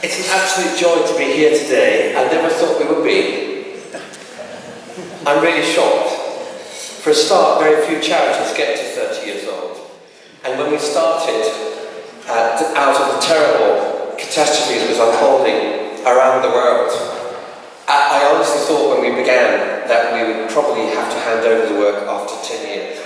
It's an absolute joy to be here today. I never thought we would be. I'm really shocked. For a start, very few charities get to 30 years old. And when we started, out of the terrible catastrophe that was unfolding around the world, I honestly thought when we began that we would probably have to hand over the work after 10 years.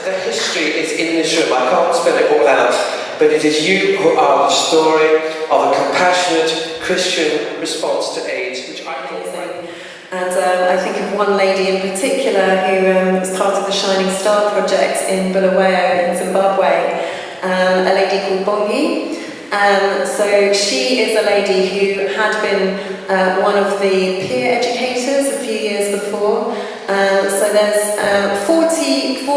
The history is in this room. I can't spell it all out, but it is you who are the story of a compassionate Christian response to AIDS, which I think is amazing. And I think of one lady in particular who was part of the Shining Star project in Bulawayo in Zimbabwe, a lady called Bongi. So she is a lady who had been one of the peer educators a few years before. So there's 40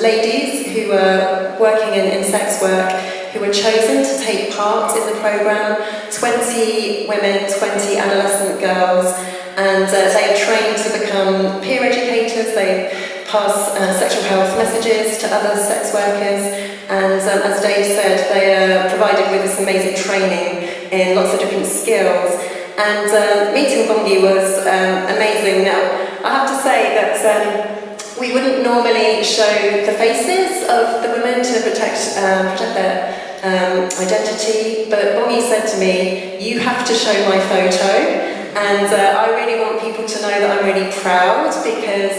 ladies who are working in sex work who were chosen to take part in the programme, 20 women, 20 adolescent girls, and they are trained to become peer educators. They pass sexual health messages to other sex workers, and as Dave said, they are provided with this amazing training in lots of different skills. And meeting Bongi was amazing. Now, I have to say that we wouldn't normally show the faces of the women to protect their identity, but Bongi said to me, you have to show my photo, and I really want people to know that I'm really proud, because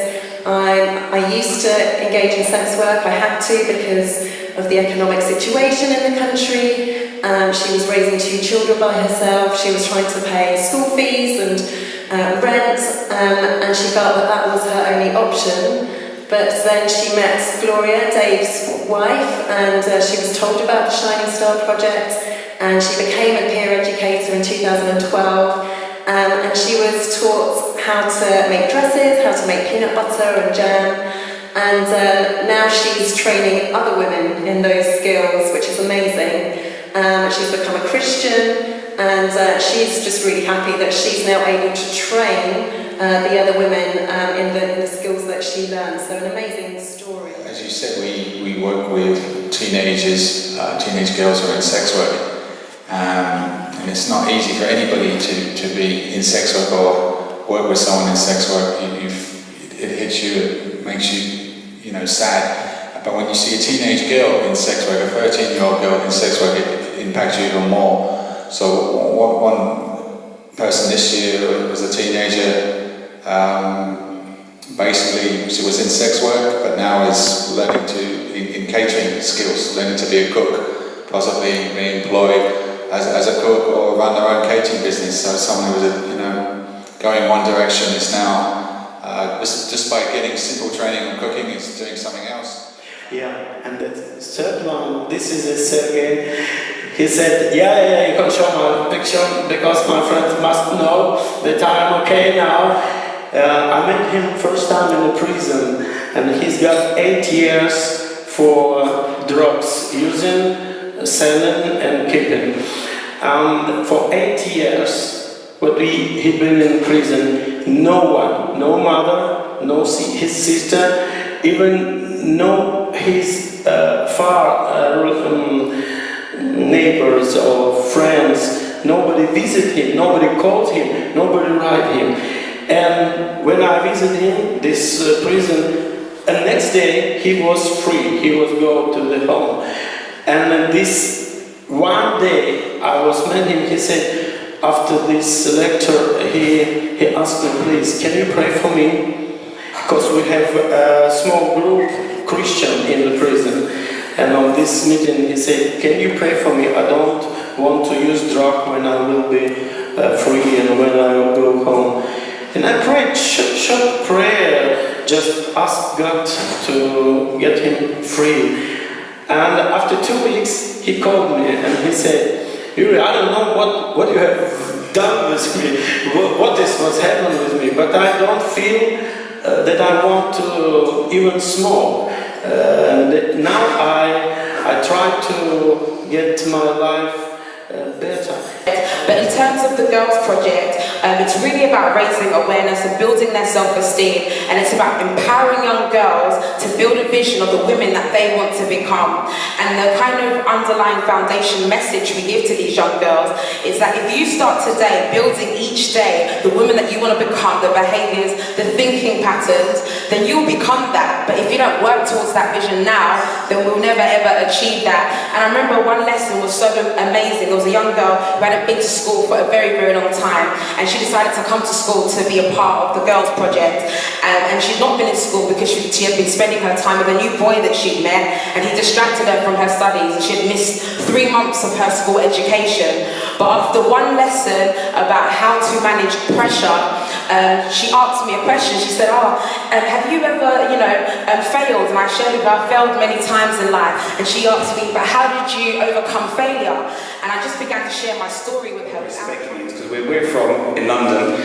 I used to engage in sex work. I had to because of the economic situation in the country. She was raising 2 children by herself. She was trying to pay school fees and rent, and she felt that that was her only option. But then she met Gloria, Dave's wife, and she was told about the Shining Star project, and she became a peer educator in 2012. And she was taught how to make dresses, how to make peanut butter and jam, and now she's training other women in those skills, which is amazing. She's become a Christian, and she's just really happy that she's now able to train the other women in the skills that she learned. So an amazing story. As you said, we work with teenagers, teenage girls who are in sex work. And it's not easy for anybody to be in sex work or work with someone in sex work. It hits you, it makes you sad. But when you see a teenage girl in sex work, a 13-year-old girl in sex work, it impacts you even more. So one person this year was a teenager. Basically, she was in sex work, but now is learning in catering skills, learning to be a cook, possibly be employed as a cook or run their own catering business. So someone who was going one direction is now just by getting simple training on cooking is doing something else. Yeah, and the third one, this is a Sergey. He said, yeah, you can show my picture because my friends must know that I'm okay now. I met him first time in the prison, and he's got 8 years for drugs using, selling and keeping. And for 8 years, he'd been in prison, no one, no mother, no his sister, even no his neighbors or friends, nobody visited him, nobody called him, nobody write him. And when I visited him, this prison, and next day he was free, he was go to the home. And then this one day I was met him, he said, after this lecture, he asked me, please, can you pray for me? Because we have a small group Christian in the prison. And on this meeting he said, can you pray for me? I don't want to use drug when I will be free and when I will go home. And I prayed short prayer, just ask God to get him free. And after 2 weeks, he called me and he said, Yuri, I don't know what you have done with me, what what's happened with me, but I don't feel that I want to even smoke. And now I try to get my life better. But in terms of the Girls Project, it's really about raising awareness and building their self-esteem, and it's about empowering young girls to build a vision of the women that they want to become. And the kind of underlying foundation message we give to these young girls is that if you start today building each day the woman that you want to become, the behaviours, the thinking patterns, then you'll become that. But if you don't work towards that vision now, then we'll never ever achieve that. And I remember one lesson was so amazing. There was a young girl who hadn't been to school for a very, very long time, and she decided to come to school to be a part of the Girls Project. And she'd not been in school because she had been spending her time with a new boy that she'd met, and he distracted her from her studies, and she had missed 3 months of her school education. But after one lesson about how to manage pressure, she asked me a question. She said, have you ever, failed? And I shared with her, I failed many times in life. And she asked me, but how did you overcome failure? And I just began to share my story with her. Respect means, because we're from in London,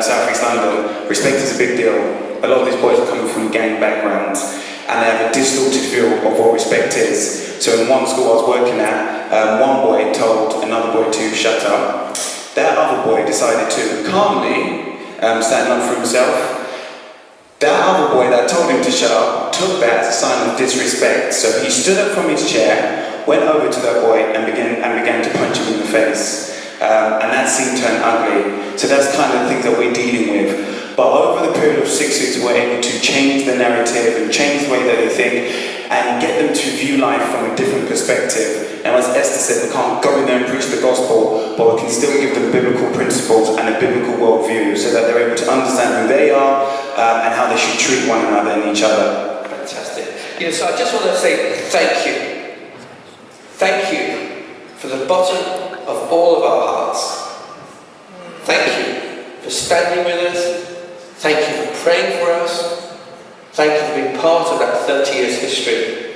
South East London, respect is a big deal. A lot of these boys are coming from gang backgrounds, and they have a distorted view of what respect is. So in one school I was working at, one boy told another boy to shut up. That other boy decided to calmly stand up for himself. That other boy that told him to shut up took that as a sign of disrespect. So he stood up from his chair, went over to that boy and began to punch him in the face. And that scene turned ugly. So that's kind of the things that we're dealing with. But over the period of 6 weeks, we're able to change the narrative and change the way that they think and get them to view life from a different perspective. And as Esther said, we can't go in there and preach the gospel, but we can still give them biblical principles and a biblical worldview so that they're able to understand who they are and how they should treat one another and each other. Fantastic. So I just want to say thank you. Thank you from the bottom of all of our hearts. Thank you for standing with us. Thank you for praying for us. Thank you for being part of that 30 years history.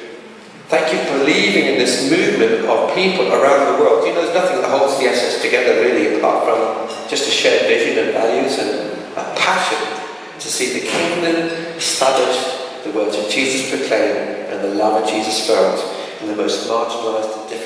Thank you for believing in this movement of people around the world. There's nothing that holds the essence together really apart from just a shared vision and values and a passion to see the kingdom established, the words of Jesus proclaimed, and the love of Jesus felt in the most marginalised and different